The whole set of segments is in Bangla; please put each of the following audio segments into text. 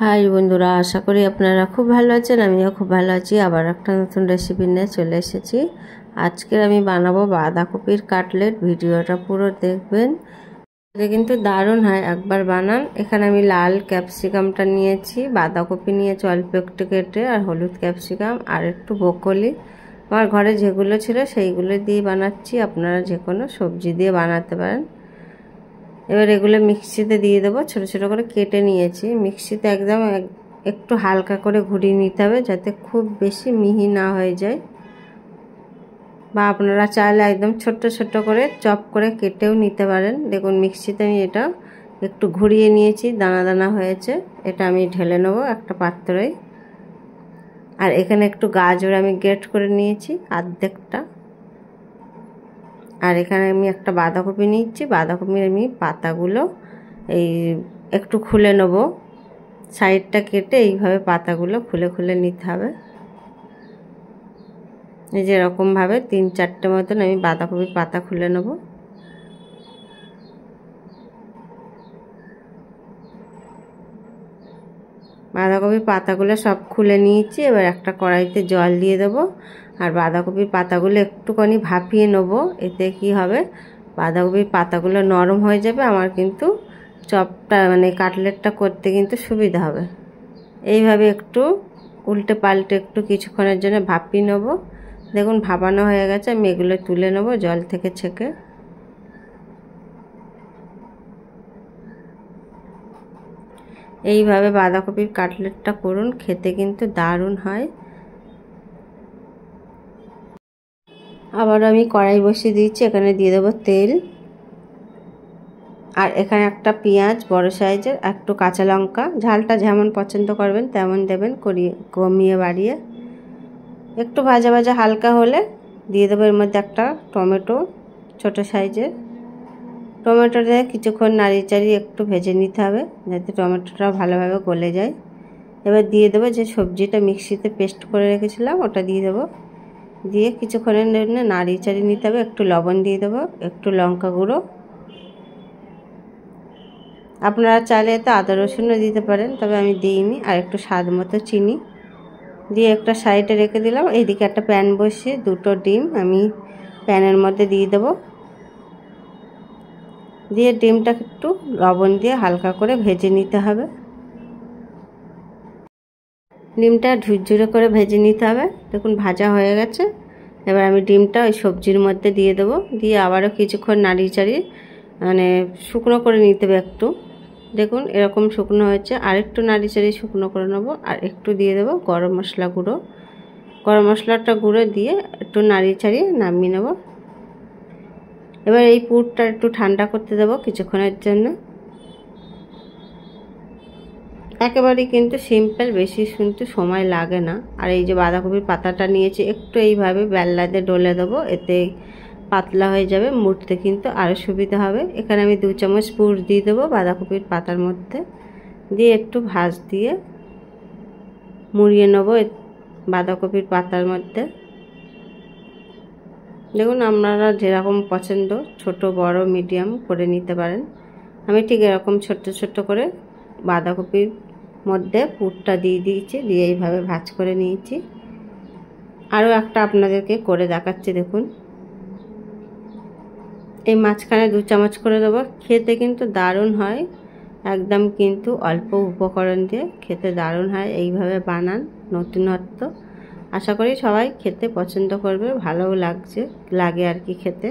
হাই বন্ধুরা, আশা করি আপনারা খুব ভালো আছেন। আমিও খুব ভালো আছি। আবার একটা নতুন রেসিপি নিয়ে চলে এসেছি। আজকে আমি বানাবো বাঁধাকপির কাটলেট। ভিডিওটা পুরো দেখবেন, এটা কিন্তু দারুণ হয়, একবার বানান। এখানে আমি লাল ক্যাপসিকামটা নিয়েছি, বাঁধাকপি নিয়েছি অল্প একটু কেটে, আর হলুদ ক্যাপসিকাম আর একটু ব্রোকলি। আমার ঘরে যেগুলো ছিল সেইগুলো দিয়ে বানাচ্ছি, আপনারা যে কোনো সবজি দিয়ে বানাতে পারেন। এবার এগুলো মিক্সিতে দিয়ে দেবো। ছোটো ছোটো করে কেটে নিয়েছি। মিক্সিতে একদম একটু হালকা করে ঘুরিয়ে নিতে হবে, যাতে খুব বেশি মিহি না হয়ে যায়। বা আপনারা চাইলে একদম ছোট্ট ছোট্ট করে চপ করে কেটেও নিতে পারেন। দেখুন মিক্সিতে আমি এটা একটু ঘুরিয়ে নিয়েছি, দানা দানা হয়েছে। এটা আমি ঢেলে নেবো একটা পাত্রে। আর এখানে একটু গাজর আমি গ্রেট করে নিয়েছি অর্ধেকটা। আর এখানে আমি একটা বাঁধাকপি নিচ্ছি। বাঁধাকপির আমি পাতাগুলো এই একটু খুলে নেব, সাইডটা কেটে এইভাবে পাতাগুলো খুলে খুলে নিতে হবে। এই যে এরকমভাবে 3-4টে মতন আমি বাঁধাকপির পাতা খুলে নেব। বাঁধাকপির পাতাগুলো সব খুলে নিয়েছি। এবার একটা কড়াইতে জল দিয়ে দেবো, আর বাঁধাকপির পাতাগুলো একটুখানি ভাপিয়ে নেব। এতে কি হবে, বাঁধাকপির পাতাগুলো নরম হয়ে যাবে, আমার কিন্তু চপটা মানে কাটলেটটা করতে কিন্তু সুবিধা হবে। এইভাবে একটু উল্টে পাল্টে একটু কিছুক্ষণের জন্য ভাপিয়ে নেব। দেখুন ভাপানো হয়ে গেছে, আমি এগুলো তুলে নেব জল থেকে ছেঁকে। এইভাবে বাঁধাকপির কাটলেটটা করুন, খেতে কিন্তু দারুণ হয়। আবার আমি কড়াই বসিয়ে দিয়েছি, এখানে দিয়ে দেবো তেল। আর এখানে একটা পেঁয়াজ বড় সাইজের, একটু কাঁচা লঙ্কা, ঝালটা যেমন পছন্দ করবেন তেমন দেবেন, কমিয়ে বাড়িয়ে। একটু ভাজা ভাজা হালকা হলে দিয়ে দেবো এর মধ্যে একটা টমেটো ছোট সাইজের। টমেটোটা কিছুক্ষণ নাড়িয়ে চাড়িয়ে একটু ভেজে নিতে হবে, যাতে টমেটোটা ভালোভাবে গলে যায়। এবার দিয়ে দেবো যে সবজিটা মিক্সিতে পেস্ট করে রেখেছিলাম, ওটা দিয়ে দেবো। দিয়ে কিছুক্ষণের জন্য নাড়িয়ে চাড়িয়ে নিতে হবে। একটু লবণ দিয়ে দেবো, একটু লঙ্কা গুঁড়ো। আপনারা চাইলে এতে আদা রসুনও দিতে পারেন, তবে আমি দিইনি। আর একটু স্বাদ মতো চিনি দিয়ে একটা সাইডে রেখে দিলাম। এইদিকে একটা প্যান বসিয়ে 2টো ডিম আমি প্যানের মধ্যে দিয়ে দেবো। দিয়ে ডিমটা একটু লবণ দিয়ে হালকা করে ভেজে নিতে হবে। ডিমটা ঝুরঝুরে করে ভেজে নিতে হবে। দেখুন ভাজা হয়ে গেছে। এবার আমি ডিমটা ওই সবজির মধ্যে দিয়ে দেবো। দিয়ে আবারও কিছুক্ষণ নাড়িয়ে চাড়িয়ে মানে শুকনো করে নিতে হবে একটু। দেখুন এরকম শুকনো হয়েছে, আর একটু নাড়িয়ে চাড়িয়ে শুকনো করে নেবো। আর একটু দিয়ে দেবো গরম মশলা গুঁড়ো। গরম মশলাটা গুঁড়ো দিয়ে একটু নাড়িয়ে চাড়িয়ে নামিয়ে নেব। এবার এই পুরটা একটু ঠান্ডা করতে দেবো কিছুক্ষণের জন্য। একেবারেই কিন্তু সিম্পল, বেশি শুনতে সময় লাগে না। আর এই যে বাঁধাকপির পাতাটা নিয়েছি, একটু এইভাবে বেল্লাতে ডলে দেবো, এতে পাতলা হয়ে যাবে, মুড়তে কিন্তু আরও সুবিধা হবে। এখানে আমি 2 চামচ পুর দিয়ে দেবো বাঁধাকপির পাতার মধ্যে, দিয়ে একটু ভাঁজ দিয়ে মুড়িয়ে নেব বাঁধাকপির পাতার মধ্যে। দেখুন আপনারা যেরকম পছন্দ ছোট বড় মিডিয়াম করে নিতে পারেন। আমি ঠিক এরকম ছোট্ট ছোট্ট করে বাঁধাকপির মধ্যে পুরটা দিয়ে দিয়েছি, দিয়ে এইভাবে ভাঁজ করে নিয়েছি। আরও একটা আপনাদেরকে করে দেখাচ্ছি। দেখুন এই মাঝখানে 2 চামচ করে দেবো। খেতে কিন্তু দারুণ হয়, একদম কিন্তু অল্প উপকরণ দিয়ে খেতে দারুণ হয়। এইভাবে বানান, নতুনত্ব। আশা করি সবাই খেতে পছন্দ করবে, ভালোও লাগে আর কি খেতে।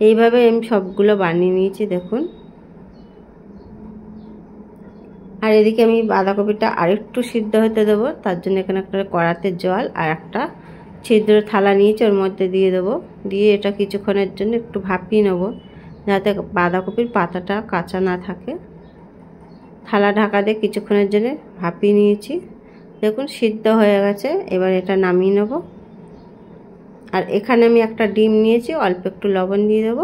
এইভাবে আমি সবগুলো বানিয়ে নিয়েছি দেখুন। আর এদিকে আমি বাঁধাকপিটা আরেকটু সিদ্ধ হতে দেবো, তার জন্য এখানে একটা কড়াতে জল আর একটা ছিদ্র থালা নিয়েছি, ওর মধ্যে দিয়ে দেবো। দিয়ে এটা কিছুক্ষণের জন্য একটু ভাপিয়ে নেব, যাতে বাঁধাকপির পাতাটা কাঁচা না থাকে। থালা ঢাকা দিয়ে কিছুক্ষণের জন্য ভাপিয়ে নিয়েছি। দেখুন সিদ্ধ হয়ে গেছে। এবার এটা নামিয়ে নেব। আর এখানে আমি একটা ডিম নিয়েছি, অল্প একটু লবণ দিয়ে দেবো,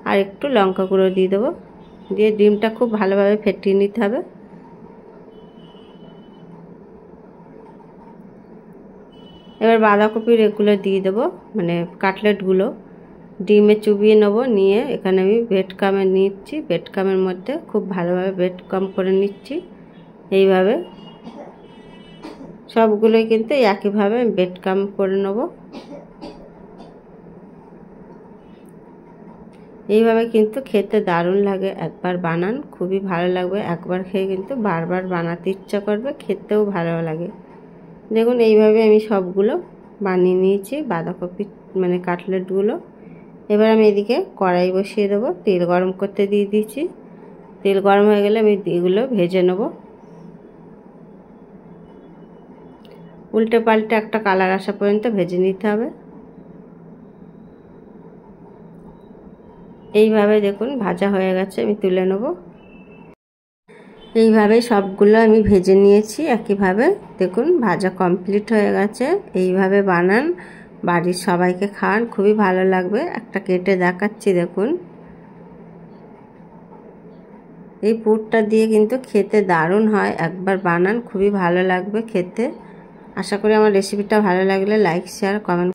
আর একটু লঙ্কা গুঁড়ো দিয়ে দেবো। দিয়ে ডিমটা খুব ভালোভাবে ফেটিয়ে নিতে হবে। এবার বাঁধাকপির এগুলো দিয়ে দেবো, মানে কাটলেটগুলো ডিমে চুবিয়ে নেবো। নিয়ে এখানে আমি ব্রেড ক্রাম্ব নিচ্ছি, ব্রেড ক্রাম্বের মধ্যে খুব ভালোভাবে ব্রেড ক্রাম্ব করে নিচ্ছি। এইভাবে সবগুলোই কিন্তু একইভাবে বেড কাম করে নেব। এইভাবে কিন্তু খেতে দারুণ লাগে, একবার বানান খুবই ভালো লাগবে। একবার খেয়ে কিন্তু বারবার বানাতে ইচ্ছা করবে, খেতেও ভালো লাগে। দেখুন এইভাবে আমি সবগুলো বানিয়ে নিয়েছি বাঁধাকপি মানে কাটলেটগুলো। এবার আমি এদিকে কড়াই বসিয়ে দেবো, তেল গরম করতে দিয়ে দিয়েছি। তেল গরম হয়ে গেলে আমি এগুলো ভেজে নেব। উল্টে পাল্টে একটা কালার আসা পর্যন্ত ভেজে নিতে হবে। এইভাবে দেখুন ভাজা হয়ে গেছে, আমি তুলে নেব। এইভাবে সবগুলো আমি ভেজে নিয়েছি একইভাবে। দেখুন ভাজা কমপ্লিট হয়ে গেছে। এইভাবে বানান, বাড়ির সবাইকে খাওয়ান, খুবই ভালো লাগবে। একটা কেটে দেখাচ্ছি দেখুন। এই পুরটা দিয়ে কিন্তু খেতে দারুণ হয়, একবার বানান খুবই ভালো লাগবে খেতে। আশা করি আমার রেসিপিটা ভালো লাগলে লাইক শেয়ার কমেন্ট